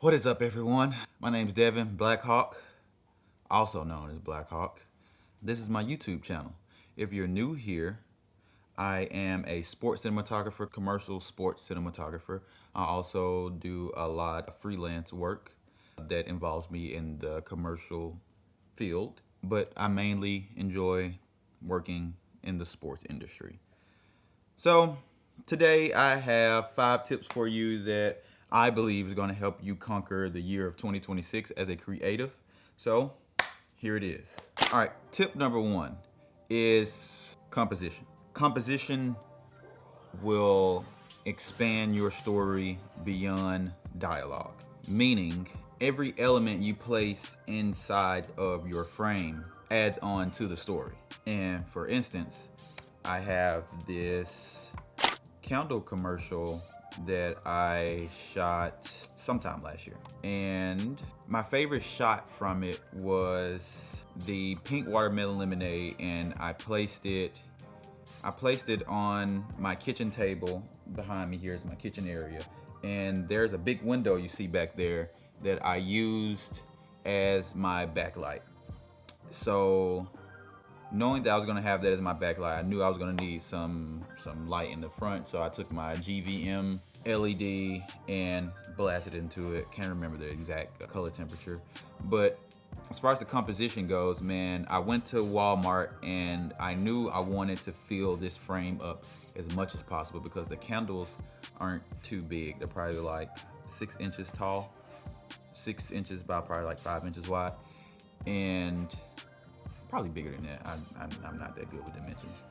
What is up, everyone? My name's Devin Blackhawk, also known as Blackhawk. This is my YouTube channel. If you're new here, I am a sports cinematographer, commercial sports cinematographer. I also do a lot of freelance work that involves me in the commercial field, but I mainly enjoy working in the sports industry. So, today I have 5 tips for you that I believe is going to help you conquer the year of 2026 as a creative. So, here it is. All right, tip number 1 is composition. Composition will expand your story beyond dialogue, meaning every element you place inside of your frame adds on to the story. And for instance, I have this candle commercial that I shot sometime last year. And my favorite shot from it was the pink watermelon lemonade, and I placed it on my kitchen table. Behind me here is my kitchen area, and there's a big window you see back there that I used as my backlight. So knowing that I was gonna have that as my backlight, I knew I was gonna need some light in the front. So I took my GVM LED and blasted into it. Can't remember the exact color temperature, but as far as the composition goes, man, I went to Walmart and I knew I wanted to fill this frame up as much as possible because the candles aren't too big. They're probably like 6 inches tall, 6 inches by probably like 5 inches wide, and probably bigger than that. I'm not that good with dimensions.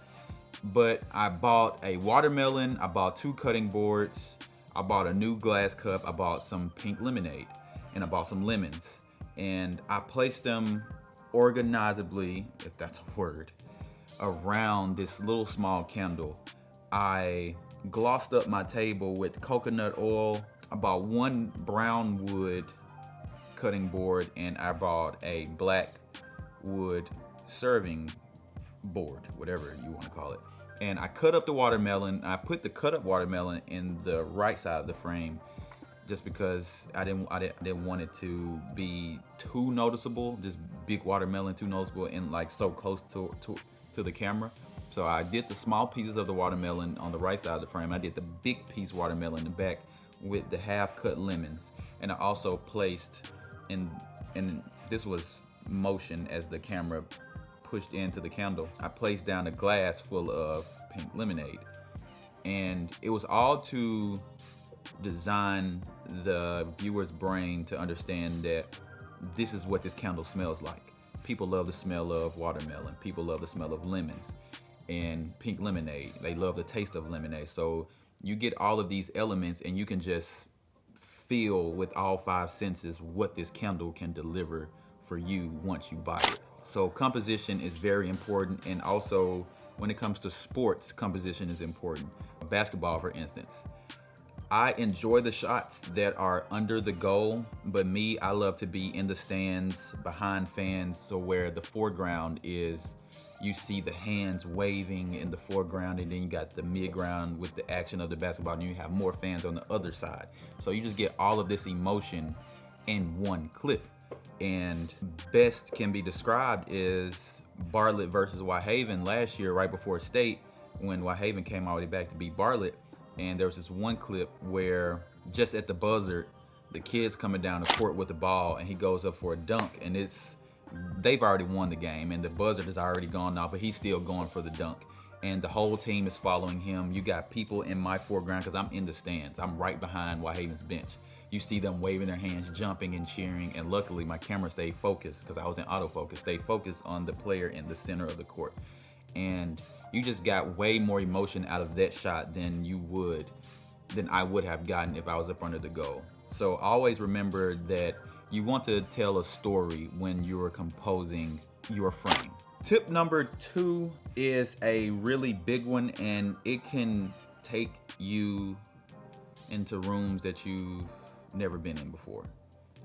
But I bought a watermelon, I bought 2 cutting boards, I bought a new glass cup, I bought some pink lemonade, and I bought some lemons. And I placed them organizably, if that's a word, around this little small candle. I glossed up my table with coconut oil. I bought 1 brown wood cutting board, and I bought a black wood serving board, whatever you want to call it. And I cut up the watermelon. I put the cut up watermelon in the right side of the frame just because I didn't want it to be too noticeable, just big watermelon too noticeable and like so close to the camera. So I did the small pieces of the watermelon on the right side of the frame. I did the big piece watermelon in the back with the half cut lemons. And I also placed and this was motion as the camera pushed into the candle. I placed down a glass full of pink lemonade. And it was all to design the viewer's brain to understand that this is what this candle smells like. People love the smell of watermelon. People love the smell of lemons and pink lemonade. They love the taste of lemonade. So you get all of these elements and you can just feel with all 5 senses what this candle can deliver for you once you buy it. So composition is very important, and also when it comes to sports, composition is important. Basketball, for instance. I enjoy the shots that are under the goal, but me, I love to be in the stands behind fans, so where the foreground is, you see the hands waving in the foreground, and then you got the mid-ground with the action of the basketball, and you have more fans on the other side. So you just get all of this emotion in one clip. And best can be described is Bartlett versus Whitehaven last year, right before state, when Whitehaven came all the way back to beat Bartlett. And there was this one clip where just at the buzzer, the kid's coming down the court with the ball and he goes up for a dunk, and they've already won the game and the buzzer has already gone off, but he's still going for the dunk. And the whole team is following him. You got people in my foreground because I'm in the stands. I'm right behind Whitehaven's bench. You see them waving their hands, jumping and cheering, and luckily my camera stayed focused because I was in autofocus, stayed focused on the player in the center of the court. And you just got way more emotion out of that shot than I would have gotten if I was up under the goal. So always remember that you want to tell a story when you're composing your frame. Tip number 2 is a really big one, and it can take you into rooms that you've never been in before.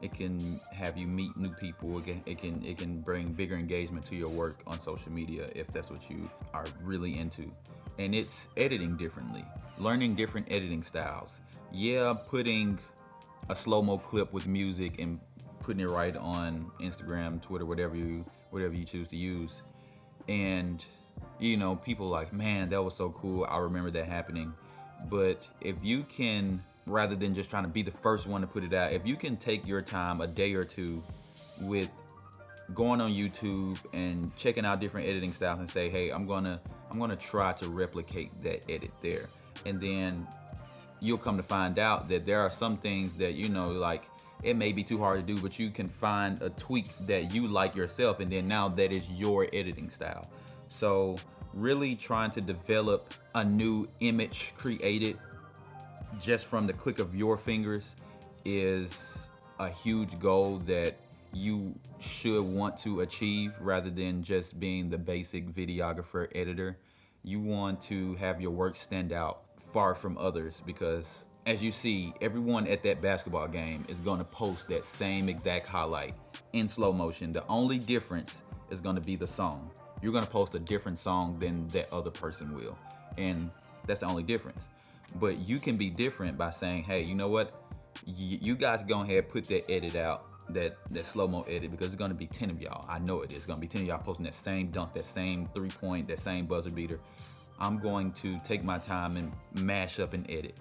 It can have you meet new people. It can bring bigger engagement to your work on social media if that's what you are really into. And it's editing differently, learning different editing styles. Yeah, putting a slow-mo clip with music and putting it right on Instagram, Twitter, whatever you choose to use. And people like, man, that was so cool. I remember that happening. But if you can, rather than just trying to be the first one to put it out, if you can take your time, a day or two, with going on YouTube and checking out different editing styles and say, hey, I'm gonna try to replicate that edit there. And then you'll come to find out that there are some things that like, it may be too hard to do, but you can find a tweak that you like yourself, and then now that is your editing style. So really trying to develop a new image created just from the click of your fingers is a huge goal that you should want to achieve, rather than just being the basic videographer editor. You want to have your work stand out far from others, because as you see, everyone at that basketball game is going to post that same exact highlight in slow motion. The only difference is going to be the song. You're going to post a different song than that other person will, and that's the only difference. But you can be different by saying, hey, you know what, you guys go ahead, put that edit out, that slow-mo edit, because it's going to be 10 of y'all. I know it is going to be 10 of y'all posting that same dunk, that same 3-point, that same buzzer beater. I'm going to take my time and mash up and edit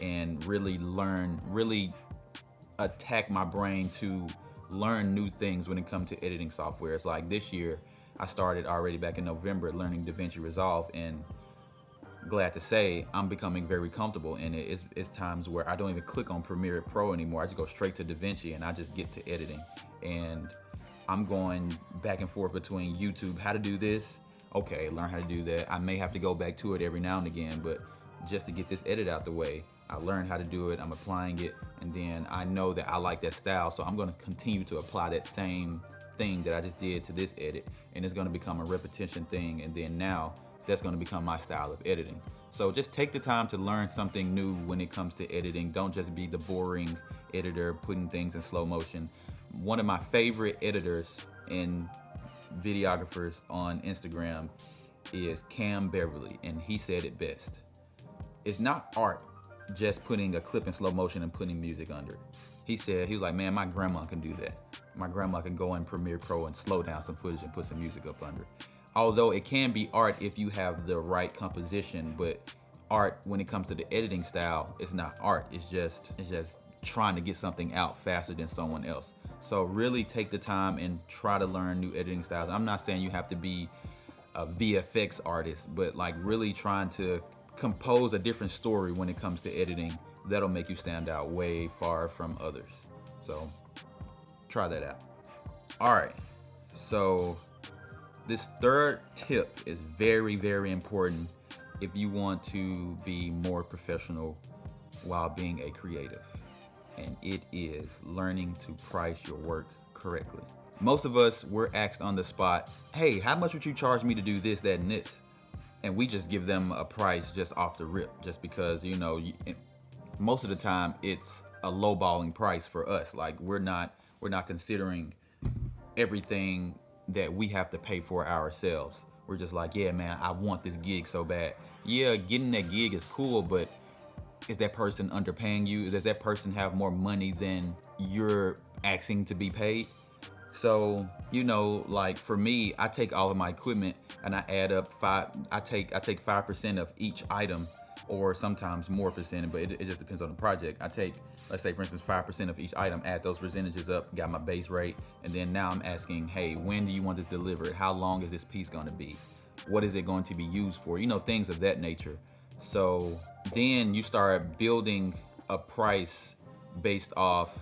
and really learn, really attack my brain to learn new things when it comes to editing software. It's like this year, I started already back in November learning DaVinci Resolve, and glad to say I'm becoming very comfortable in it. It's times where I don't even click on Premiere Pro anymore. I just go straight to DaVinci and I just get to editing. And I'm going back and forth between YouTube, how to do this, okay, learn how to do that. I may have to go back to it every now and again, but just to get this edit out the way, I learned how to do it, I'm applying it, and then I know that I like that style, so I'm going to continue to apply that same thing that I just did to this edit, and it's going to become a repetition thing, and then now that's going to become my style of editing. So just take the time to learn something new when it comes to editing. Don't just be the boring editor putting things in slow motion. One of my favorite editors and videographers on Instagram is Cam Beverly, and he said it best. It's not art just putting a clip in slow motion and putting music under it. He was like, man, my grandma can do that. My grandma can go in Premiere Pro and slow down some footage and put some music up under it. Although it can be art if you have the right composition, but art when it comes to the editing style, it's not art. It's just trying to get something out faster than someone else. So really take the time and try to learn new editing styles. I'm not saying you have to be a VFX artist, but like really trying to compose a different story when it comes to editing. That'll make you stand out way far from others. So try that out. All right, so this third tip is very, very important if you want to be more professional while being a creative, and it is learning to price your work correctly. Most of us, we're asked on the spot, hey, how much would you charge me to do this, that, and this? And we just give them a price just off the rip, just because, most of the time it's a lowballing price for us. Like we're not considering everything that we have to pay for ourselves. We're just like, yeah, man, I want this gig so bad. Yeah, getting that gig is cool, but is that person underpaying you? Does that person have more money than you're asking to be paid? So, like for me, I take all of my equipment and I add up I take 5% of each item, or sometimes more percent, but it just depends on the project. I take, let's say for instance, 5% of each item, add those percentages up, got my base rate, and then now I'm asking, hey, when do you want this delivered? How long is this piece gonna be? What is it going to be used for? Things of that nature. So then you start building a price based off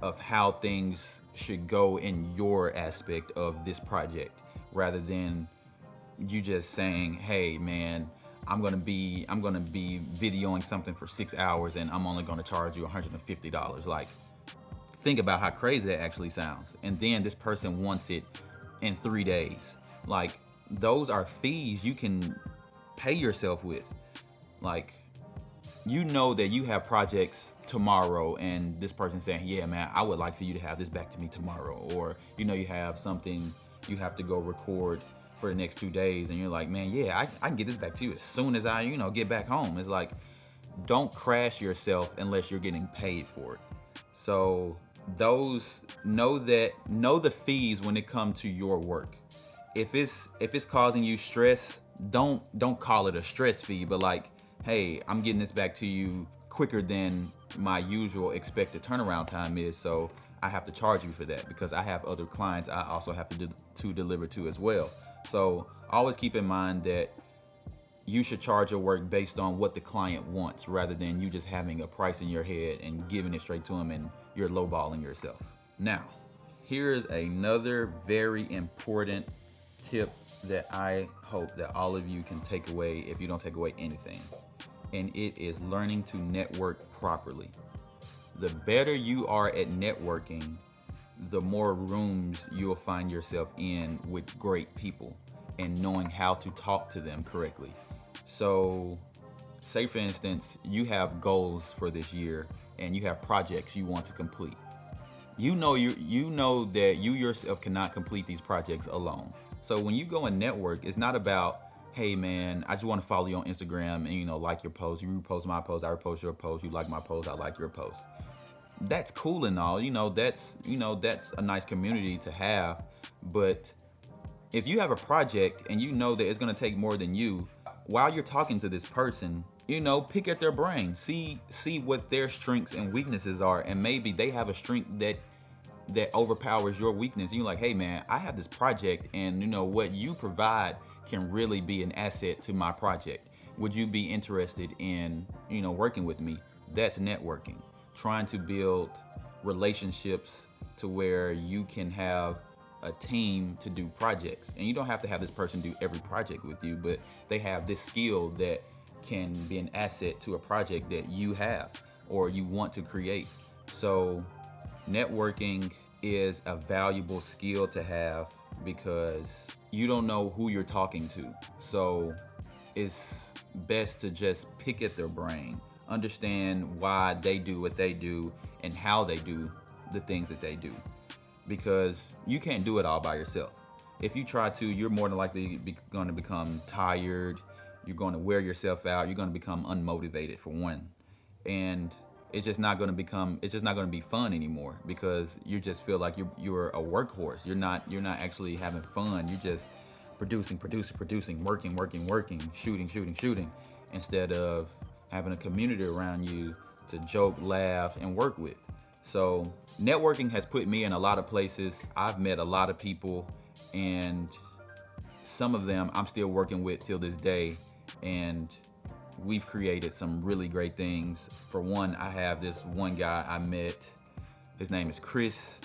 of how things should go in your aspect of this project, rather than you just saying, hey man, I'm gonna be videoing something for 6 hours and I'm only gonna charge you $150. Like, think about how crazy that actually sounds. And then this person wants it in 3 days. Like, those are fees you can pay yourself with. Like, that you have projects tomorrow and this person saying, yeah man, I would like for you to have this back to me tomorrow. Or you have something you have to go record for the next 2 days and you're like, man, yeah, I can get this back to you as soon as I get back home. It's like, don't crash yourself unless you're getting paid for it. So those know the fees when it comes to your work. If it's causing you stress, don't call it a stress fee, but like, hey, I'm getting this back to you quicker than my usual expected turnaround time is, so I have to charge you for that because I have other clients I also have to deliver to as well. So always keep in mind that you should charge your work based on what the client wants rather than you just having a price in your head and giving it straight to them and you're lowballing yourself. Now, here's another very important tip that I hope that all of you can take away if you don't take away anything. And it is learning to network properly. The better you are at networking, the more rooms you'll find yourself in with great people and knowing how to talk to them correctly. So, say for instance, you have goals for this year and you have projects you want to complete. You know that you yourself cannot complete these projects alone. So when you go and network, it's not about, hey man, I just want to follow you on Instagram and like your post. You repost my post, I repost your post. You like my post, I like your post. That's cool and all. That's a nice community to have. But if you have a project and you know that it's going to take more than you, while you're talking to this person, pick at their brain, see what their strengths and weaknesses are, and maybe they have a strength that overpowers your weakness. And you're like, hey man, I have this project, and what you provide can really be an asset to my project. Would you be interested in working with me? That's networking. Trying to build relationships to where you can have a team to do projects. And you don't have to have this person do every project with you, but they have this skill that can be an asset to a project that you have or you want to create. So networking is a valuable skill to have because you don't know who you're talking to. So it's best to just pick at their brain, understand why they do what they do and how they do the things that they do, because you can't do it all by yourself. If you try to, you're more than likely going to become tired. You're going to wear yourself out. You're going to become unmotivated for one, and it's just not going to be fun anymore because you just feel like you're a workhorse. You're not actually having fun. You're just producing, working, shooting, instead of having a community around you to joke, laugh, and work with. So networking has put me in a lot of places. I've met a lot of people, and some of them I'm still working with till this day, and we've created some really great things. For one, I have this one guy I met. His name is Chris,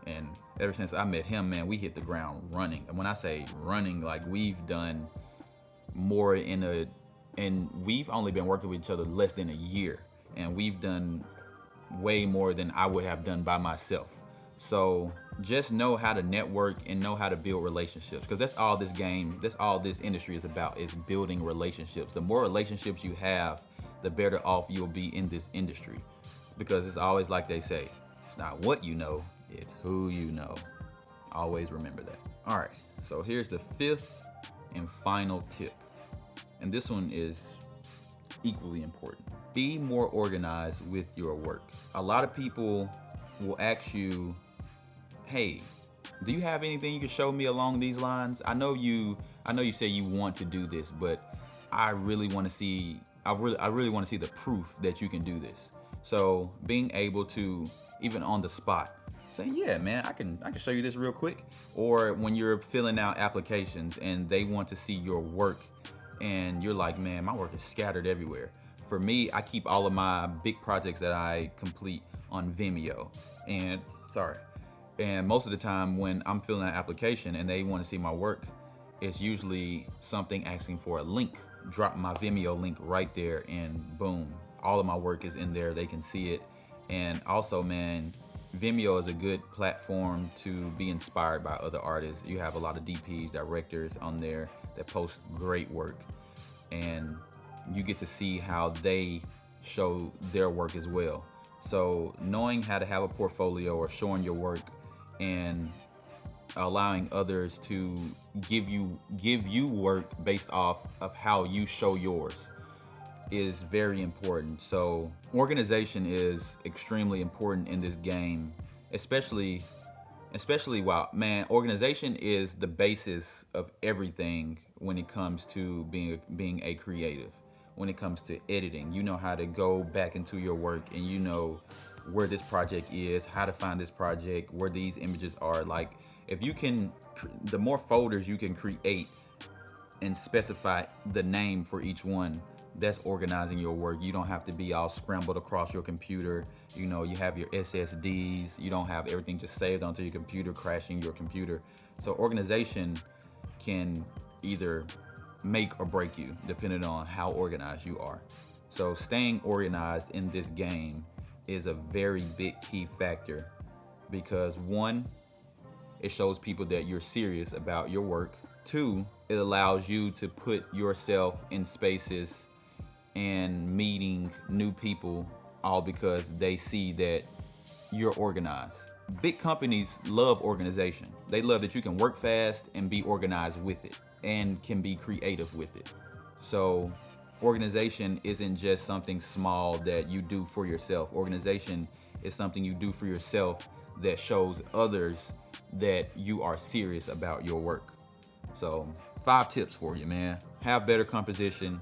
and ever since I met him, man, we hit the ground running. And when I say running, like we've done more and we've only been working with each other less than a year, and we've done way more than I would have done by myself. So just know how to network and know how to build relationships, because that's all this industry is about, is building relationships. The more relationships you have, the better off you'll be in this industry, because it's always like they say, it's not what you know, it's who you know. Always remember that. All right, so here's the fifth and final tip, and this one is equally important. Be more organized with your work. A lot of people will ask you, hey, do you have anything you can show me along these lines? I know you say you want to do this, but I really want to see the proof that you can do this. So being able to, even on the spot, say, yeah, man, I can show you this real quick. Or when you're filling out applications and they want to see your work and you're like, man, my work is scattered everywhere. For me, I keep all of my big projects that I complete on Vimeo. And most of the time when I'm filling out an application and they want to see my work, it's usually something asking for a link. Drop my Vimeo link right there and boom, all of my work is in there. They can see it. And also, man, Vimeo is a good platform to be inspired by other artists. You have a lot of DPs, directors on there that post great work, and you get to see how they show their work as well. So knowing how to have a portfolio or showing your work and allowing others to give you work based off of how you show yours is very important. So organization is extremely important in this game, especially while, man, organization is the basis of everything when it comes to being a creative. When it comes to editing, you know how to go back into your work, and you know where this project is, how to find this project, where these images are. Like, if you can, the more folders you can create and specify the name for each one, that's organizing your work. You don't have to be all scrambled across your computer. You know, you have your SSDs. You don't have everything just saved onto your computer, crashing your computer. So organization can either make or break you depending on how organized you are. So staying organized in this game is a very big key factor, because one, it shows people that you're serious about your work. Two, it allows you to put yourself in spaces and meeting new people, all because they see that you're organized. Big companies love organization. They love that you can work fast and be organized with it, and can be creative with it. So organization isn't just something small that you do for yourself. Organization is something you do for yourself that shows others that you are serious about your work. So 5 tips for you, man. Have better composition.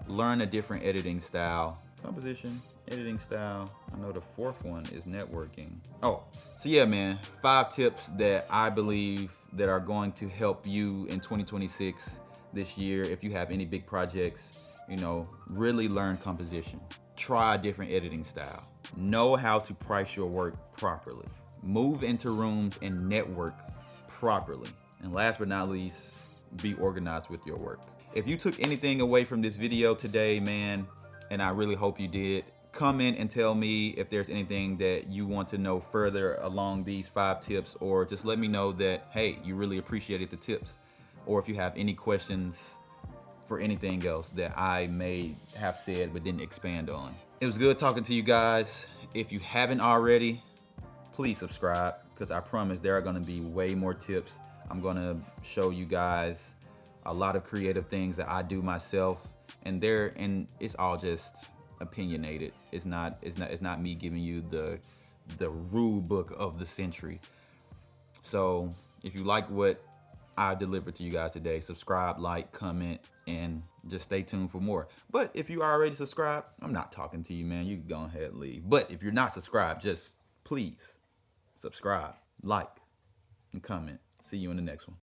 Learn a different editing style. Composition, editing style. I know the 4th one is networking. Oh, so yeah, man. 5 tips that I believe that are going to help you in 2026 this year. If you have any big projects, you know, really learn composition. Try a different editing style. Know how to price your work properly. Move into rooms and network properly. And last but not least, be organized with your work. If you took anything away from this video today, man, and I really hope you did, comment and tell me if there's anything that you want to know further along these 5 tips, or just let me know that, hey, you really appreciated the tips. Or if you have any questions for anything else that I may have said but didn't expand on. It was good talking to you guys. If you haven't already, please subscribe, because I promise there are going to be way more tips. I'm going to show you guys a lot of creative things that I do myself, and it's all just opinionated. It's not me giving you the rule book of the century. So if you like what I delivered to you guys today, subscribe, like, comment, and just stay tuned for more. But if you already subscribed, I'm not talking to you, man. You can go ahead and leave. But if you're not subscribed, just please subscribe, like, and comment. See you in the next one.